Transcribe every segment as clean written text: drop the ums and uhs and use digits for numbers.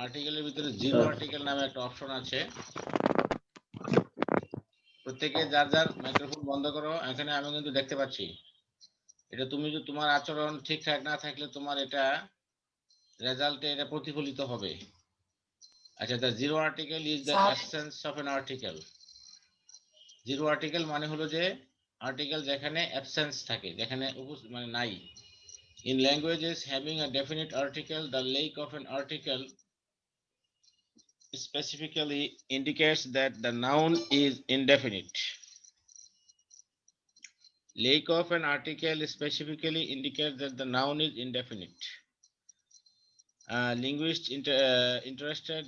আর্টিকেলের ভিতরে zero article নামে একটা অপশন আছে। প্রত্যেকে যার যার মাইক্রোফোন বন্ধ করো। এখানে আমি কিন্তু দেখতে পাচ্ছি। এটা তুমি যদি তোমার আচরণ ঠিকঠাক না থাকলে তোমার এটা রেজাল্টে এটা প্রতিফলিত হবে। আচ্ছা, the zero article is the absence of an article. Zero article মানে হলো যে আর্টিকেল যেখানে অ্যাবসেন্স থাকে, যেখানে মানে নাই। In languages having a definite article, the lack of an article specifically indicates that the noun is indefinite. Lack of an article specifically indicates that the noun is indefinite. Linguists interested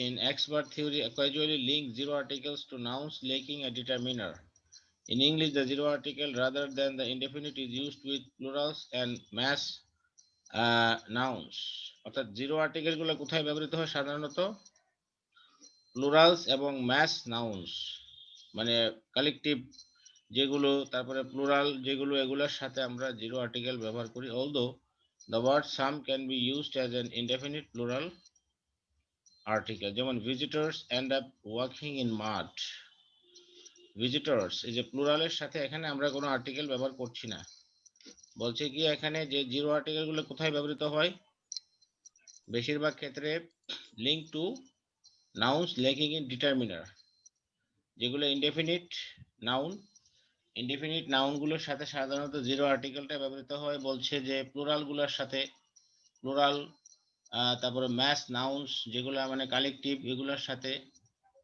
in expert theory casually link zero articles to nouns lacking a determiner. In English, the zero article rather than the indefinite is used with plurals and mass nouns. অর্থাৎ zero article গুলো কোথায় ব্যবহৃত হয়? সাধারণত plurals এবং mass nouns, মানে collective যেগুলো, তারপরে প্লুরাল যেগুলো, এগুলোর সাথে আমরা জিরো আর্টিকেল ব্যবহার করি। Although the word some can be used as an indefinite plural article, যেমন visitors end up walking in mud. visitors এই যে প্লুরালের সাথে এখানে আমরা কোনো আর্টিকেল ব্যবহার করছি না। বলছে কি এখানে যে জিরো আর্টিকেল গুলো কোথায় ব্যবহৃত হয়? বেশিরভাগ ক্ষেত্রে link to nouns lacking in determiner, যেগুলো ইনডেফিনিট নাউন। ইনডেফিনিট নাউনগুলোর সাথে সাধারণত জিরো আর্টিকেলটা ব্যবহৃত হয়। বলছে যে প্লুরালগুলোর সাথে প্লুরাল, তারপরে ম্যাস নাউন্স যেগুলো মানে কালেকটিভ, এগুলোর সাথে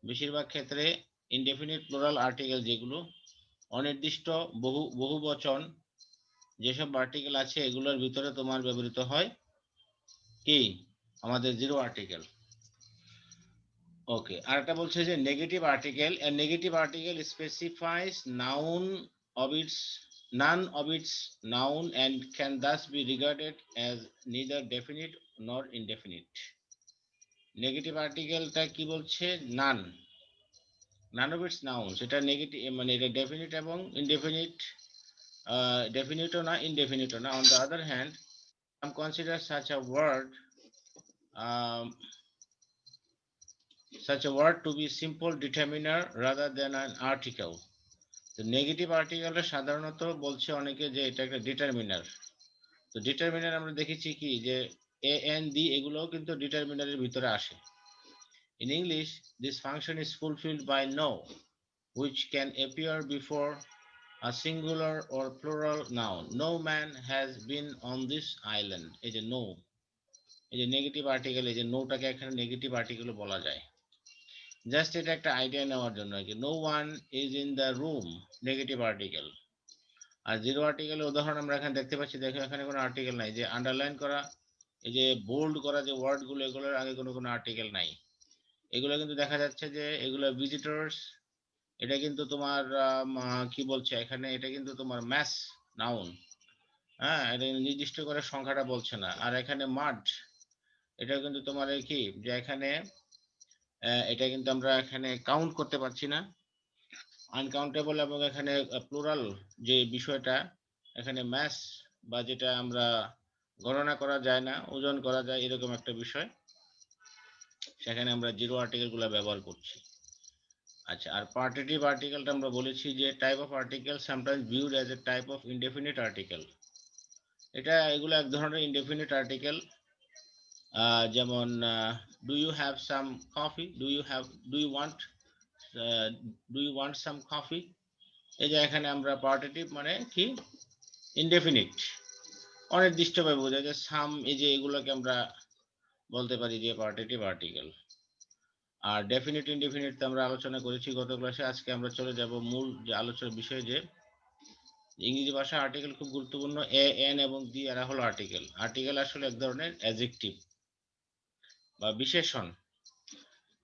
বেশিরভাগ ক্ষেত্রে ইনডেফিনিট প্লুরাল আর্টিকেল, যেগুলো অনির্দিষ্ট বহু বচন যেসব আর্টিকেল আছে এগুলোর ভিতরে তোমার ব্যবহৃত হয় কি আমাদের জিরো আর্টিকেল। ওকে, আরেকটা বলছে যে negative article. A negative article specifies none of its noun and can thus be regarded as neither definite nor indefinite. Negative আর্টিকেলটা কি বলছে? none of its nouns, এটা নেগেটিভ মানে এটা ডেফিনিট এবং ইনডেফিনিট, ডেফিনিটও না ইনডেফিনিটও না। On the other hand, some consider such a word to be simple determiner rather than an article. তো নেগেটিভ আর্টিকেলটা সাধারণত বলছে অনেকে যে এটা একটা ডিটারমিনার। তো ডিটারমিনার আমরা দেখেছি কি যে এ এন ডি এগুলোও কিন্তু ডিটারমিনারের ভিতরে আসে। In English, this function is fulfilled by no, which can appear before a singular or plural noun. No man has been on this island. এই যে no, এই যে নেগেটিভ আর্টিকেল, এই যে নোটাকে এখানে নেগেটিভ আর্টিকেল বলা যায়। জাস্ট এটা একটা আইডিয়া নেওয়ার জন্য কি, no one is in the room, negative article. আর জিরো আর্টিকেলের উদাহরণ আমরা এখানে দেখতে পাচ্ছি। দেখো এখানে কোনো আর্টিকেল নাই। যে আন্ডারলাইন করা, এই যে বোল্ড করা যে ওয়ার্ডগুলো, এগুলোর আগে কোনো আর্টিকেল নাই। এগুলো কিন্তু দেখা যাচ্ছে যে এগুলো ভিজিটর্স, এটা কিন্তু তোমার কি বলছে এখানে, এটা কিন্তু তোমার ম্যাস নাউন। হ্যাঁ, এটা নির্দিষ্ট করে সংখ্যাটা বলছে না। আর এখানে মাড, এটা কিন্তু তোমার কি যে এখানে এটা কিন্তু আমরা এখানে কাউন্ট করতে পারছি না, আনকাউন্টেবল। এবং এখানে প্লুরাল যে বিষয়টা, এখানে ম্যাস বা যেটা আমরা গণনা করা যায় না, ওজন করা যায় এরকম একটা বিষয়, সেখানে আমরা জিরো আর্টিকেল গুলা ব্যবহার করছি। আচ্ছা, আর পার্টিটিভ আর্টিকেলটা আমরা বলেছি যে type of article sometimes viewed as a type of indefinite article. এগুলো এক ধরনের ইনডেফিনিট আর্টিকেল। যেমন do you have some coffee, do you want some coffee. এই যে এখানে আমরা পার্টিটিভ মানে কি ইনডেফিনিট, অনির্দিষ্টভাবে বোঝায়। যে সাম, এই যে এগুলোকে আমরা বলতে পারি যে পার্টিটিভ আর্টিকেল। আর ডেফিনিট ইনডেফিনিট আমরা আলোচনা করেছি গত ক্লাসে। আজকে আমরা চলে যাব মূল যে আলোচনার বিষয়, যে ইংরেজি ভাষা আর্টিকেল খুব গুরুত্বপূর্ণ। এ এন এবং দি এরা হলো আর্টিকেল। আর্টিকেল আসলে এক ধরনের অ্যাডজেক্টিভ বা বিশেষণ।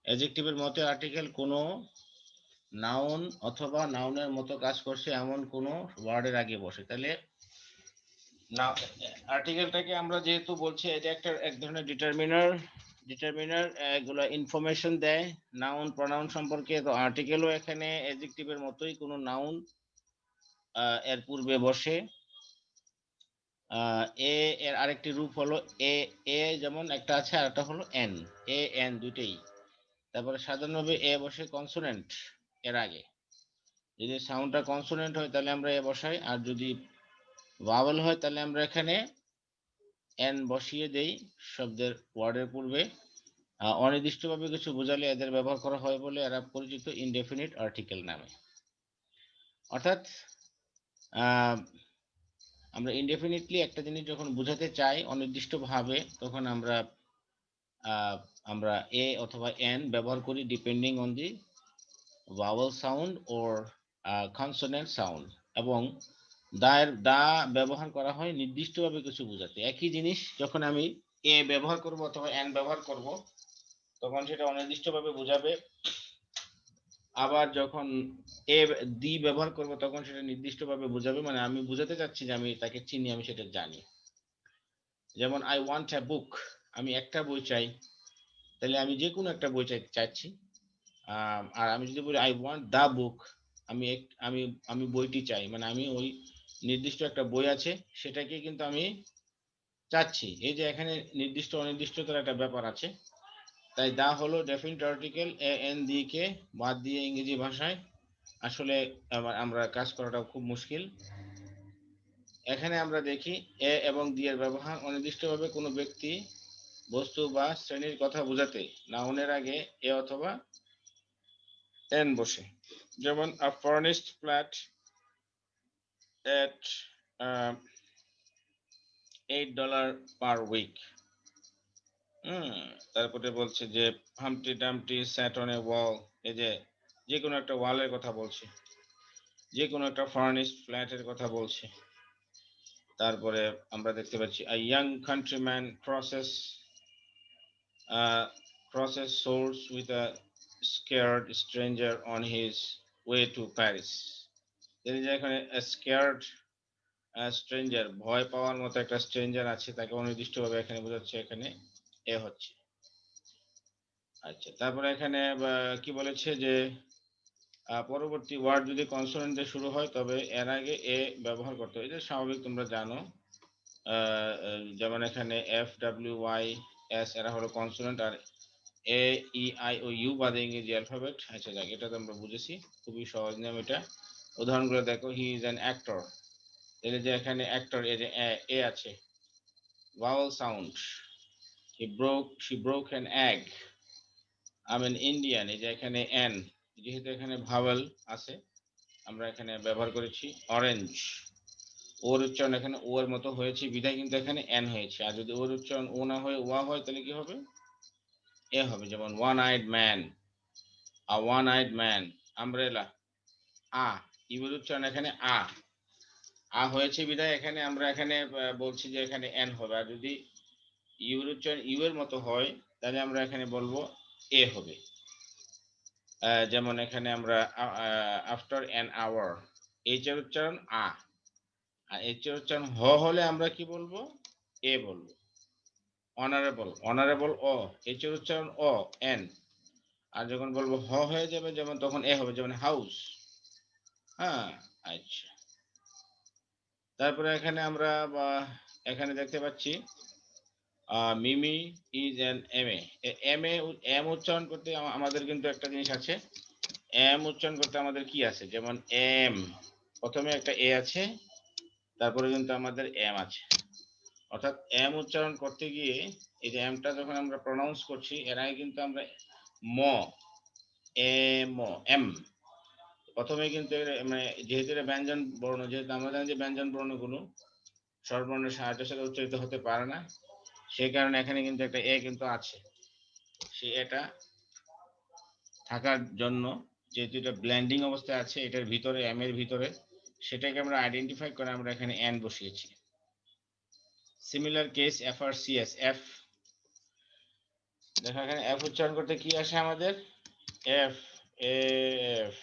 অ্যাডজেক্টিভের মতে আর্টিকেল কোনো নাউন অথবা নাউনের মতো কাজ করছে এমন কোনো ওয়ার্ডের আগে বসে। তাহলে না, আর্টিকেলটাকে আমরা যেহেতু বলছি এটা একটা এক ধরনের ডিটারমিনার এগুলো ইনফরমেশন দেয় নাউন প্রনাউন সম্পর্কে। তো আর্টিকেলও এখানে অ্যাডজেক্টিভের মতোই কোনো নাউন এর পূর্বে বসে এ এর আরেকটি রূপ হলো এ এ যেমন একটা আছে আর একটা হলো এন এ এন দুটেই। তারপরে সাধারণভাবে এ বসে কনসোনেন্ট এর আগে, যদি সাউন্ডটা কনসোনেন্ট হয় তাহলে আমরা এ বসাই, আর যদি ভাওয়েল হয় তাহলে আমরা এখানে এন বসিয়ে দেই শব্দের ওয়ার্ডের পূর্বে। অনির্দিষ্টভাবে কিছু বোঝালে এদের ব্যবহার করা হয় বলে এরা পরিচিত ইনডেফিনিট আর্টিকেল নামে। অর্থাৎ আমরা ইনডেফিনিটলি একটা জিনিস যখন বোঝাতে চাই অনির্দিষ্টভাবে, তখন আমরা এ অথবা এন ব্যবহার করি depending on the vowel sound or consonant sound. এবং দা ব্যবহার করা হয় নির্দিষ্টভাবে কিছু বোঝাতে। একই জিনিস যখন আমি এ ব্যবহার করব অথবা এন ব্যবহার করব তখন সেটা অনির্দিষ্টভাবে বোঝাবে, আবার যখন এ দি ব্যবহার করব তখন সেটা নির্দিষ্টভাবে বোঝাবে, মানে আমি বোঝাতে চাচ্ছি যে আমি তাকে চিনি, আমি সেটা জানি। যেমন আই ওয়ান্ট এ বুক, আমি একটা বই চাই, তাহলে আমি যে কোনো একটা বই চাচ্ছি। আর আমি যদি বলি আই ওয়ান্ট দা বুক, আমি আমি আমি বইটি চাই, মানে আমি ওই নির্দিষ্ট একটা বই আছে সেটাকে কিন্তু আমি চাচ্ছি। এই যে এখানে নির্দিষ্ট অনির্দিষ্টতার একটা ব্যাপার আছে। তাই দা হলো ডেফিনিট আর্টিকেল, এ এন দি কে বাদ দিয়ে ইংরেজি ভাষায় আসলে আমরা কাজ করাটা খুব মুশকিল। এখানে আমরা দেখি এ এবং দি এর ব্যবহার অনির্দিষ্টভাবে কোনো ব্যক্তি, বস্তু বা শ্রেণীর কথা বোঝাতে নাউনের আগে এ অথবা এন বসে। যেমন আ ফার্নিশড ফ্ল্যাট এট $8 পার উইক। তারপরে বলছে যে হামটি ডামটি স্যাট অন এ ওয়াল, এই যে কোনো একটা ওয়ালের কথা বলছে, যে কোনো একটা ফার্নিশড ফ্ল্যাটের কথা বলছে। তারপরে আমরা দেখতে পাচ্ছি আ young countryman crosses swords with a scared stranger on his way to Paris. এই যে এখানে scared স্ট্রেঞ্জার, ভয় পাওয়ার মতো একটা স্ট্রেঞ্জার আছে, তাকে অনির্দিষ্টভাবে এখানে বোঝাচ্ছে, এখানে এ হচ্ছে। আচ্ছা, তারপরে এখানে কি বলেছে যে পরবর্তী ওয়ার্ড যদি কনসোনেন্ট দিয়ে শুরু হয় তবে এর আগে এ ব্যবহার করতে হয়, এটা স্বাভাবিক, তোমরা জানো। যেমন এখানে এফ ডাব্লিউ ওয়াই এস এরা হলো কনসোনেন্ট, আর A E I O U বাদে ইংরেজি অ্যালফাবেট। আচ্ছা যাক, এটা তো আমরা বুঝেছি, খুবই সহজ নিয়ম এটা। উদাহরণগুলো দেখো, হি ইজ অ্যান অ্যাক্টর, এই যে এখানে অ্যাক্টর, এই যে এ আছে, vowel sound. she broke an egg, I'm an Indian, এই যে এখানে এন, যেহেতু এখানে ভাওয়েল আছে আমরা এখানে ব্যবহার করেছি। অরেঞ্জ, ওর উচ্চারণ এখানে ও এর মতো হয়েছে বিধায় কিন্তু এখানে এন হয়েছে, আর যদি ওর উচ্চারণ ও না হয়ে ওয়া হয় তাহলে কি হবে, এ হবে। যেমন one eyed man, a one eyed man. Umbrella, a, your উচ্চারণ এখানে আ হয়েছে বিধায় এখানে আমরা এখানে বলছি যে এখানে এন হবে, আর যদি ইউর উচ্চারণ ইউ এর মতো হয় তাহলে আমরা এখানে বলবো এ হবে। যেমন এখানে আমরা আফটার অ্যান আওয়ার, এইচ এর উচ্চারণ আ, আর এইচ এর উচ্চারণ হ হলে আমরা কি বলবো, এ বলবো। অনারেবল, অনারেবল অ, এইচ এর উচ্চারণ অ, এন, আর যখন বলবো হ হয়ে যাবে যেমন তখন এ হবে, যেমন হাউস। হ্যাঁ, আচ্ছা। তারপরে এখানে আমরা এখানে দেখতে পাচ্ছি Mimi is an M A. M A M উচ্চারণ করতে আমাদের কিন্তু একটা জিনিস আছে, এম উচ্চারণ করতে আমাদের কি আছে, যেমন এম, প্রথমে একটা এ আছে, তারপরে কিন্তু আমাদের এম আছে। অর্থাৎ এম উচ্চারণ করতে গিয়ে এই যে এমটা যখন আমরা প্রনাউন্স করছি এর আগে কিন্তু আমরা ম, এম, এম, প্রথমে কিন্তু মানে যেহেতু এটা ব্যঞ্জন বর্ণ, যেহেতু আমরা জানি যে ব্যঞ্জন বর্ণগুলো স্বরবর্ণের সাহায্যের সাথে উচ্চারিত হতে পারে না, সেই কারণে এখানে কিন্তু একটা এ কিন্তু আছে। সে এটা থাকার জন্য, যেহেতু এটা ব্লেন্ডিং অবস্থায় আছে এটার ভিতরে, এম এর ভিতরে, সেটাকে আমরা আইডেন্টিফাই করে আমরা এখানে এন বসিয়েছি। Similar case F R C S, F, দেখো এখানে এফ উচ্চারণ করতে কি আসে আমাদের, এফ, এফ,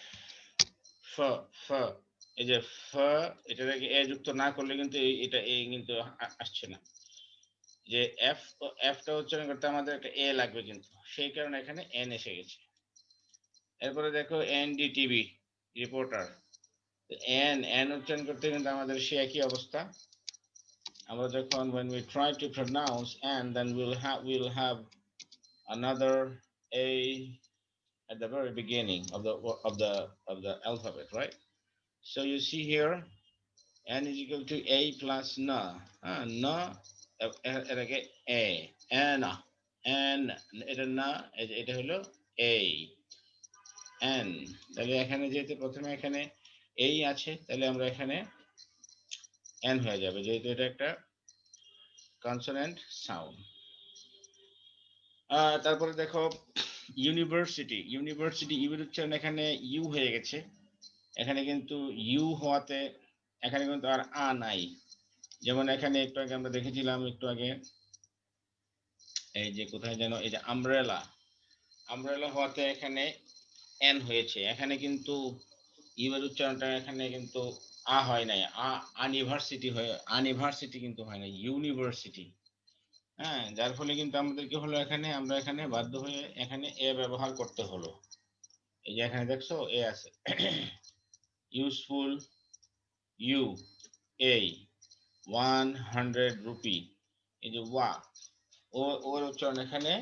ফ, ফ, এই যে ফ, এটাকে এ যুক্ত না করলে কিন্তু এটা এ কিন্তু আসছে না, যে এফ, এফটা উচ্চারণ করতে আমাদের একটা এ লাগবে, কিন্তু সেই কারণে এখানে এন এসে গেছে। এরপরে দেখো এনডিটিভি, রিপোর্টার, এন, এন উচ্চারণ করতে কিন্তু আমাদের সে একই অবস্থা, আমরা যখন when we try to pronounce and then we'll have another a at the very beginning of the alphabet, right? So you see here n is equal to a plus na. Na এটাকে a n n এটা না এটা হলো a n, তাহলে এখানে যেহেতু প্রথমে এখানে এই আছে তাহলে আমরা এখানে n হয়ে যাবে যেহেতু এটা একটা কনসোনেন্ট সাউন্ড। তারপরে দেখো ইউনিভার্সিটি, ইউনিভার্সিটি ইউ এর উচ্চারণ এখানে ইউ হয়ে গেছে, এখানে কিন্তু ইউ হওয়াতে এখানে কিন্তু আর আ নাই। যেমন এখানে একটু আগে আমরা দেখেছিলাম একটু আগে এই যে কোথায় যেন এই যে আমব্রেলা, আমব্রেলা হওয়াতে এখানে এন হয়েছে, এখানে কিন্তু ইউ এর উচ্চারণটা এখানে কিন্তু আ হয় নাই, আনিভার্সিটি হয়ে আনিভার্সিটি কিন্তু হয় না, ইউনিভার্সিটি। হ্যাঁ, যার ফলে কিন্তু আমাদের কি হলো এখানে আমরা এখানে বাধ্য হয়ে এখানে এ ব্যবহার করতে হলো। এই যে এখানে দেখছো এ আছে ইউজফুল ইউ এ 100 রুপি, এই যে ওয়া ওর উচ্চারণ এখানে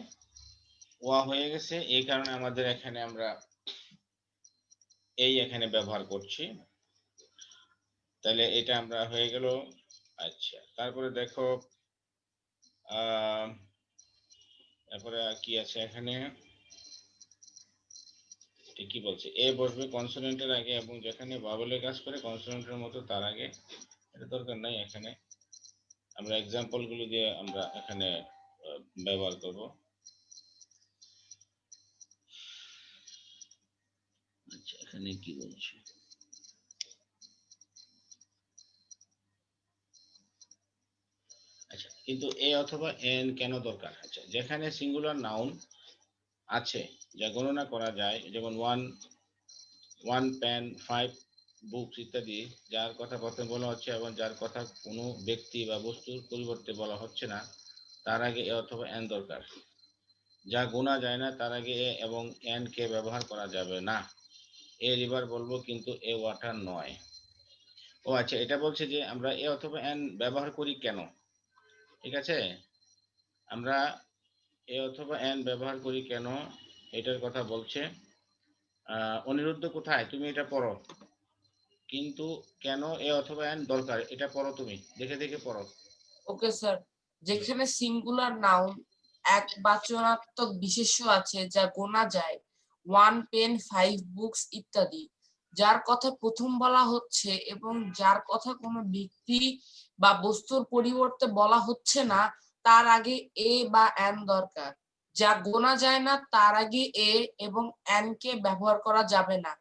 ওয়া হয়ে গেছে, এই কারণে আমাদের এখানে আমরা এই এখানে ব্যবহার করছি, তাহলে এটা আমরা হয়ে গেল। আচ্ছা, তারপরে দেখো তারপরে কি আছে এখানে, কি বলছে এ বসবে কনসোনেন্টের আগে এবং যেখানে ভাওয়েলের কাজ করে কনসোনেন্টের মতো তার আগে, এটা দরকার নাই, এখানে আমরা এক্সাম্পল গুলো দিয়ে আমরা এখানে ব্যবহার করব। আচ্ছা, এখানে কি বলছে, আচ্ছা কিন্তু এ অথবা এন কেন দরকার? আচ্ছা, যেখানে সিঙ্গুলার নাউন আছে যা গণনা করা যায়, যেমন ওয়ান পেন, 5 বুকস ইত্যাদি, যার কথা প্রথমে বলা হচ্ছে এবং যার কথা কোনো ব্যক্তি বা বস্তুর পরিবর্তে বলা হচ্ছে না, তার আগে এ অথবা এন দরকার। যা গোনা যায় না তার আগে এ এবং এন কে ব্যবহার করা যাবে না। এ রিভার বলবো কিন্তু এ ওয়াটার নয়। ও আচ্ছা, এটা বলছে যে আমরা এ অথবা এন ব্যবহার করি কেন, ঠিক আছে, আমরা এ অথবা এন ব্যবহার করি কেন এটার কথা বলছে। অনিরুদ্ধ কোথায়, তুমি এটা পড়ো, কিন্তু কেন এ অথবা এন দরকার এটা পড়ো, তুমি দেখে দেখে পড়ো। ওকে স্যার, যেখানে সিঙ্গুলার নাউন এক বাচনাত্মক বিশেষ্য আছে যা গোনা যায়, 1 পেন, 5 বুকস ইত্যাদি, যার কথা প্রথম বলা হচ্ছে এবং যার কথা কোনো ব্যক্তি বা বস্তুর পরিবর্তে বলা হচ্ছে না, তার আগে এ বা এন দরকার। যা গোনা যায় না তার আগে এ এবং এন কে ব্যবহার করা যাবে না।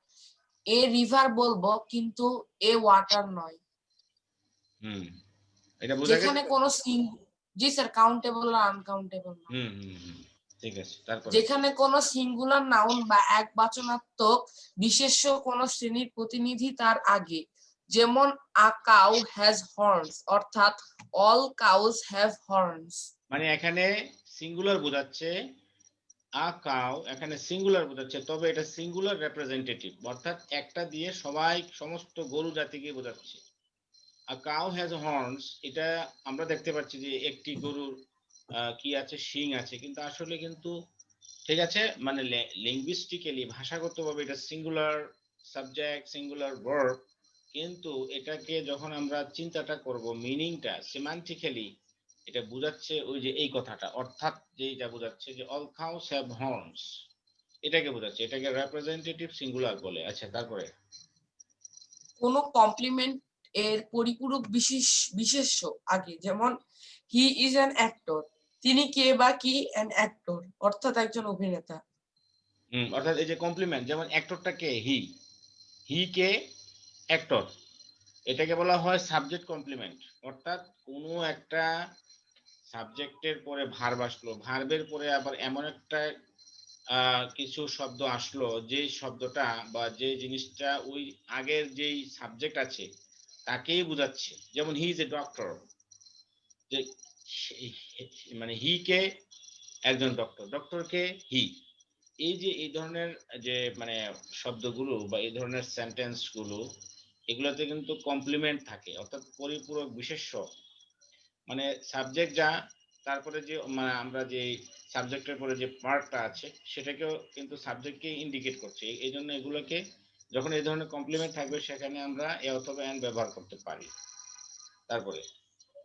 এ রিভার বলবো কিন্তু এ ওয়াটার নয়। হুম, এটা বোঝা গেছে যেখানে তো? কোনো জি স্যার, কাউন্টেবল আর আনকাউন্টেবল না। হুম হুম হুম, ঠিক আছে, তারপরে যেখানে কোনো সিঙ্গুলার নাউন বা একবাচনাত্মক বিশেষ্য কোনো শ্রেণীর প্রতিনিধি তার আগে, যেমন আ কাউ হ্যাজ হর্নস, অর্থাৎ অল কাউস হ্যাভ হর্নস। মানে এখানে সিঙ্গুলার বোঝাচ্ছে, আ কাউ এখানে সিঙ্গুলার বোঝাচ্ছে, তবে এটা সিঙ্গুলার রিপ্রেজেন্টেটিভ, অর্থাৎ একটা দিয়ে সবাই সমস্ত গরু জাতিকে বোঝাচ্ছে। আ কাউ হ্যাজ হর্নস, এটা আমরা দেখতে পাচ্ছি যে একটি গরুর কি আছে, শিং আছে, কিন্তু আসলে কিন্তু ঠিক আছে, মানে লিঙ্গুইস্টিক্যালি ভাষাগতভাবে এটা সিঙ্গুলার সাবজেক্ট সিঙ্গুলার ভার্ব, কিন্তু এটাকে যখন আমরা চিন্তাটা করব মিনিংটা সিমান্টিক্যালি এটা বোঝাচ্ছে ওই যে এই কথাটা, অর্থাৎ যেটা বোঝাচ্ছে যে অল কাউস হ্যাভ হর্নস, এটাকে বোঝাচ্ছে, এটাকে রিপ্রেজেন্টেটিভ সিঙ্গুলার বলে। আচ্ছা, তারপরে কোনো কমপ্লিমেন্ট এর পরিপূরক বিশেষ্য আগে, যেমন হি ইজ অ্যান অ্যাক্টর, তিনি কে বা কি অ্যান অ্যাক্টর, অর্থাৎ একজন অভিনেতা। অর্থাৎ এই যে কমপ্লিমেন্ট, যেমন অ্যাক্টরটা কে, হি কে অ্যাক্টর, এটাকে বলা হয় সাবজেক্ট কমপ্লিমেন্ট, অর্থাৎ কোনো একটা সাবজেক্টের পরে ভার্ব আসলো, ভার্বের পরে আবার এমন একটা কিছু শব্দ আসলো যে শব্দটা বা যে জিনিসটা ওই আগের যেই সাবজেক্ট আছে তাকেই বোঝাচ্ছে, যেমন হি ইজ এ ডক্টর, যে মানে হি কে একজন ডক্টর, ডক্টর কে হি, এই যে এই ধরনের যে মানে শব্দগুলো বা এই ধরনের সেন্টেন্স গুলো, এগুলোতে কিন্তু কমপ্লিমেন্ট থাকে, অর্থাৎ পরিপূরক বিশেষ্য মানে সাবজেক্ট যা, তারপরে যে মানে আমরা যে সাবজেক্টের পরে যে পার্টটা আছে সেটাকেও কিন্তু সাবজেক্টকে ইন্ডিকেট করছে। এই জন্য এগুলোকে যখন এই ধরনের কমপ্লিমেন্ট থাকবে সেখানে আমরা এ অথবা এন ব্যবহার করতে পারি। তারপরে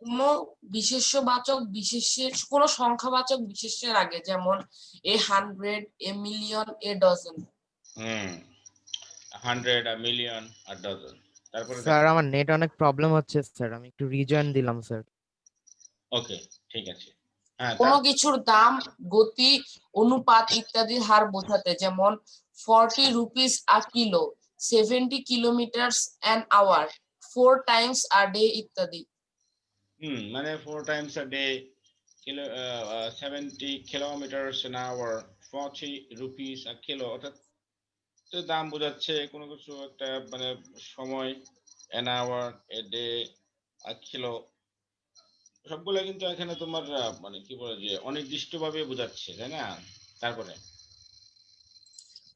কোনো বিশেষ্যবাচক বিশেষ্যের কোনো সংখ্যাবাচক বিশেষ্যের আগে, যেমন এ 100, a million, A dozen. 100, a million, a dozen। তারপরে স্যার দেখো, আমার নেট অনেক প্রবলেম হচ্ছে স্যার, আমি একটু রিজয়েন দিলাম স্যার। ওকে ঠিক আছে। হ্যাঁ কোনো কিছুর দাম, গতি, অনুপাত ইত্যাদির হার বোঝাতে, যেমন 40 rupees a kilo, 70 kilometres an hour, 4 times a day ইত্যাদি। মানে 4 times a day, 70 kilometers an hour, 40 rupees a kilo, অর্থাৎ তো দাম বোঝাচ্ছে কোনো কিছু একটা মানে সময়, an hour, a day, a kilo, সবগুলো কিন্তু এখানে তোমার মানে কি বলে যে অনির্দিষ্টভাবে বোঝাচ্ছে, তাই না? তারপরে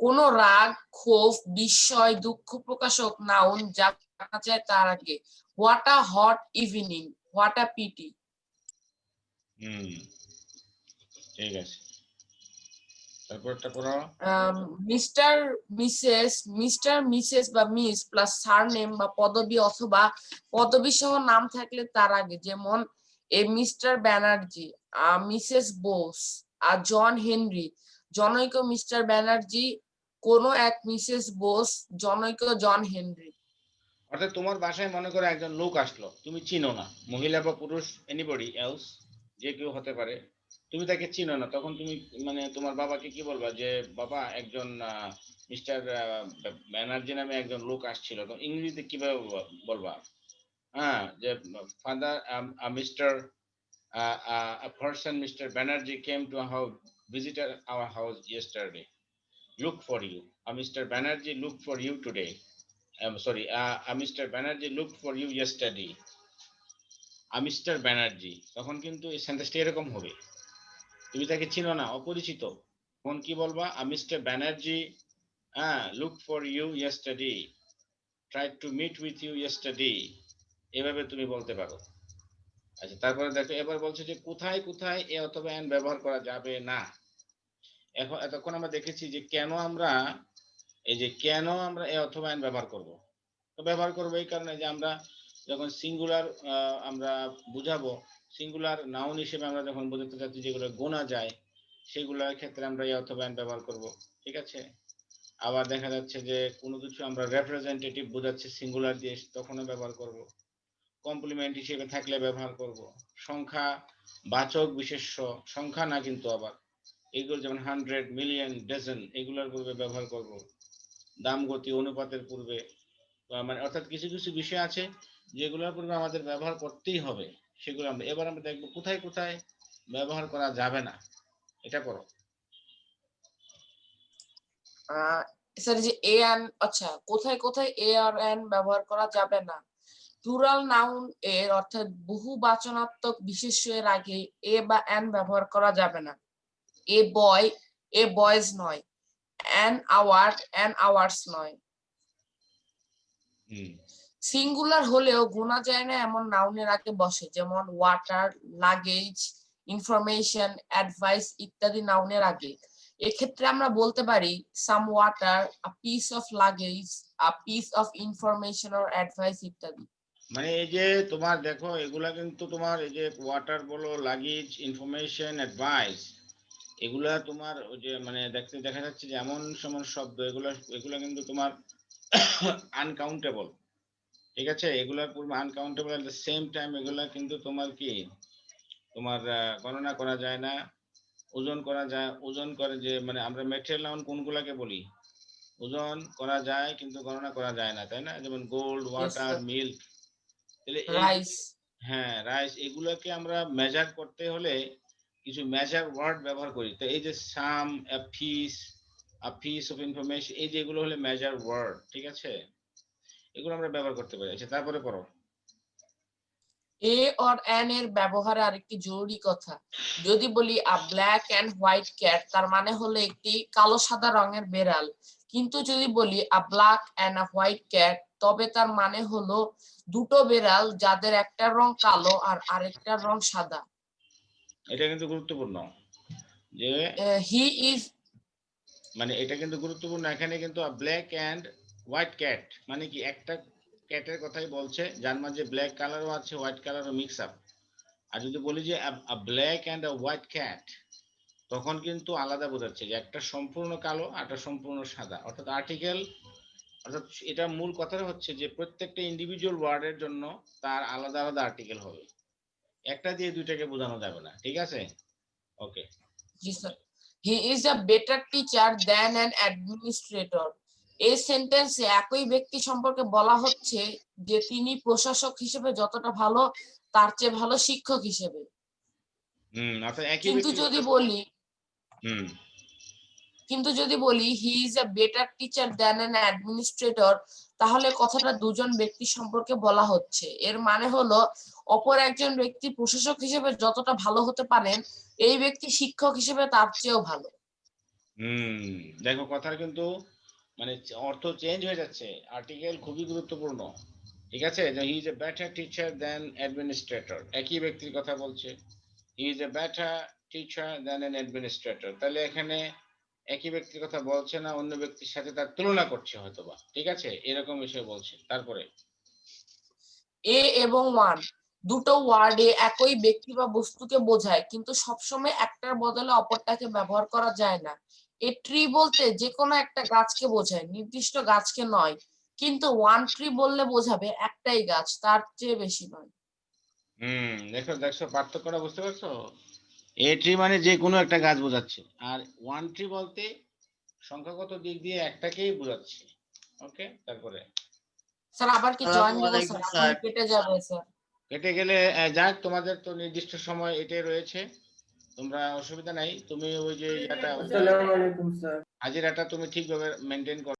কোনো রাগ, ক্ষোভ, বিস্ময়, দুঃখ প্রকাশক নাউন যা জানা যায় তার আগে, what a hot evening, what a PT. ঠিক আছে, তারপরটা পড়ো। মিস্টার, মিসেস বা মিস প্লাস সারনেম বা পদবি অথবা পদবি সহ নাম থাকলে তার আগে, যেমন a Mr Banerjee, Mrs Bose, John Henry, জনৈক মিস্টার ব্যানার্জি, কোন এক মিসেস বোস, জনৈক জন হেনরি। অর্থাৎ তোমার বাসায় মনে করো একজন লোক আসলো, তুমি চিনো না, মহিলা বা পুরুষ, এনিবডি এলস, যে কেউ হতে পারে, তুমি তাকে চিনো না, তখন তুমি মানে তোমার বাবাকে কি বলবা যে বাবা একজন মিস্টার ব্যানার্জি নামে একজন লোক আসছিল, তো ইংরেজিতে কিভাবে বলবা? হ্যাঁ, যে father mister a person Mr. Banerjee came to our visited our house yesterday, look for you, Mr. Banerjee looked for you today, sorry, Mr. Banerjee looked for you yesterday, mister Banerjee, তখন কিন্তু এই সেন্টেন্সটা এরকম হবে, তুমি তাকে চিনো না, অপরিচিত, তখন কি বলবা? Mister Banerjee look for you yesterday, try to meet with you yesterday, এভাবে তুমি বলতে পারো। আচ্ছা, তারপরে দেখো এবার বলছে যে কোথায় কোথায় এ অথবা এন ব্যবহার করা যাবে না। এখন এতক্ষণ আমরা দেখেছি যে কেন আমরা এ অথবা এন ব্যবহার করব। তো ব্যবহার করবো এই কারণে যে আমরা যখন সিঙ্গুলার আমরা বুঝাবো, সিঙ্গুলার নাউন হিসেবে আমরা যখন বোঝাতে চাচ্ছি যেগুলো গোনা যায়, সেগুলোর ক্ষেত্রে আমরা এ অথবা এন ব্যবহার করব। ঠিক আছে। আবার দেখা যাচ্ছে যে কোনো কিছু আমরা রেপ্রেজেন্টেটিভ বোঝাচ্ছি সিঙ্গুলার দিয়ে, তখনও ব্যবহার করব। কমপ্লিমেন্ট হিসেবে থাকলে ব্যবহার করব। সংখ্যা বাচক বিশেষ্য, সংখ্যা না কিন্তু আবার, এগুলো যেমন 100, মিলিয়ন, ডজন, এগুলোর পূর্বে ব্যবহার করব। দাম, গতি, অনুপাতের পূর্বে, মানে অর্থাৎ কিছু কিছু বিষয় আছে যেগুলোর পূর্বে আমাদের ব্যবহার করতেই হবে, সেগুলো আমরা এবার আমরা দেখবো কোথায় কোথায় ব্যবহার করা যাবে না। এটা করো। স্যার যে এ এন, আচ্ছা কোথায় কোথায় এ আর এন ব্যবহার করা যাবে না? প্লুরাল নাউন এর অর্থাৎ বহুবাচনাত্মক বিশেষ্য এর আগে এ বা এন ব্যবহার করা যাবে না। এ বয়, এ বয়েজ নয়। অ্যান আওয়ার, অ্যান আওয়ার্স নয়। সিঙ্গুলার হলেও গোনা যায় না এমন নাউনের আগে বসে, যেমন ওয়াটার, লাগেজ, ইনফরমেশন, অ্যাডভাইস ইত্যাদি নাউনের আগে। এক্ষেত্রে আমরা বলতে পারি some water, a piece of luggage, a piece of information or advice ইত্যাদি। মানে এই যে তোমার দেখো এগুলা কিন্তু তোমার এই যে ওয়াটার বলো, লাগেজ, ইনফরমেশন, অ্যাডভাইস, এগুলা তোমার ওই যে মানে দেখতে দেখা যাচ্ছে যে এমন সমান শব্দ, এগুলা এগুলা কিন্তু তোমার আনকাউন্টেবল। ঠিক আছে, এগুলার পূর্বে uncountable, at the same time এগুলা কিন্তু তোমার কি তোমার গণনা করা যায় না, ওজন করা যায়, ওজন করে যে মানে আমরা ম্যাটেরিয়াল নাউন কোনগুলাকে বলি, ওজন করা যায় কিন্তু গণনা করা যায় না, তাই না? যেমন গোল্ড, ওয়াটার, মিল্ক, তাহলে এই রাইস। হ্যাঁ রাইস, এগুলোকে আমরা মেজার করতে হলে কিছু মেজার ওয়ার্ড ব্যবহার করি। তো এই যে সাম, a piece of information, এই যেগুলো হলে মেজার ওয়ার্ড। ঠিক আছে, এগুলো আমরা ব্যবহার করতে পারি। আচ্ছা, তারপরে পড়ো। এ অর অ্যান এর ব্যবহারে আরেকটি জরুরি কথা, যদি বলি আ ব্ল্যাক অ্যান্ড হোয়াইট ক্যাট, তার মানে হলো একটি কালো সাদা রঙের বেড়াল। কিন্তু যদি বলি আ black and a white cat, তবে তার মানে হলো দুটো বেড়াল যাদের একটার রং কালো আর আরেকটার রং সাদা। এটা কিন্তু গুরুত্বপূর্ণ যে হি ইজ মানে এটা কিন্তু গুরুত্বপূর্ণ এখানে কিন্তু ব্ল্যাক অ্যান্ড হোয়াইট ক্যাট মানে কি একটা ক্যাটের কথাই বলছে যার মাঝে ব্ল্যাক কালারও আছে হোয়াইট কালারও মিক্স আপ। আর যদি বলি যে ব্ল্যাক অ্যান্ড হোয়াইট ক্যাট তখন কিন্তু আলাদা বোঝাচ্ছে যে একটা সম্পূর্ণ কালো আর একটা সম্পূর্ণ সাদা। অর্থাৎ আর্টিকেল অর্থাৎ এটা মূল কথাটা হচ্ছে যে প্রত্যেকটা ইন্ডিভিজুয়াল ওয়ার্ডের জন্য তার আলাদা আলাদা আর্টিকেল হবে, একটা দিয়ে দুইটাকে বোঝানো যাবে না। ঠিক আছে, ওকে। জি sir. He is a better teacher than an administrator. এই সেন্টেন্সে একই ব্যক্তি সম্পর্কে বলা হচ্ছে যে তিনি প্রশাসক হিসেবে যতটা ভালো তার চেয়ে ভালো শিক্ষক হিসেবে। অর্থাৎ একই কিন্তু ব্যক্তি যদি বলি hmm he is a better teacher than an administrator, তাহলে কথাটা দুজন ব্যক্তি সম্পর্কে বলা হচ্ছে। এর মানে হলো অপর একজন ব্যক্তি প্রশাসক হিসেবে যতটা ভালো হতে পারেন এই ব্যক্তি শিক্ষক হিসেবে তার চেয়েও ভালো। দেখো কথার কিন্তু মানে অর্থ চেঞ্জ হয়ে যাচ্ছে। আর্টিকেল খুবই গুরুত্বপূর্ণ। ঠিক আছে, যে he is a better teacher than administrator, একই ব্যক্তির কথা বলছে। He is a better teacher than an administrator, তাহলে এখানে একই ব্যক্তির কথা বলছে না, অন্য ব্যক্তির সাথে তার তুলনা করছে হয়তোবা। ঠিক আছে, এরকম বিষয় বলছে। তারপরে এ এবং ওয়ান দুটো ওয়ার্ডে একই ব্যক্তি বা বস্তুকে বোঝায়, কিন্তু সবসময় একটার বদলে অপরটাকে ব্যবহার করা যায় না। এ ট্রি বলতে যে কোনো একটা গাছকে বোঝায়, নির্দিষ্ট গাছকে নয়। কিন্তু ওয়ান ট্রি বললে বোঝাবে একটাই গাছ, তার চেয়ে বেশি নয়। দেখো দেখছো পার্থক্যটা বুঝতে পারছো? এ ট্রি মানে যে কোনো একটা গাছ বোঝাচ্ছে, আর ওয়ান ট্রি বলতে সংখ্যাগত দিক দিয়ে একটাকেই বোঝাচ্ছে। ওকে, তারপরে স্যার আবার কি জয়েন দিব স্যার? এখন কেটে যাবে স্যার। কেটে গেলে যাক, তোমাদের তো নির্দিষ্ট সময় এটাই রয়েছে, তোমরা অসুবিধা নাই। তুমি ওই যে আসসালামু আলাইকুম স্যার। হাজিরাটা তুমি ঠিকভাবে মেনটেন করো।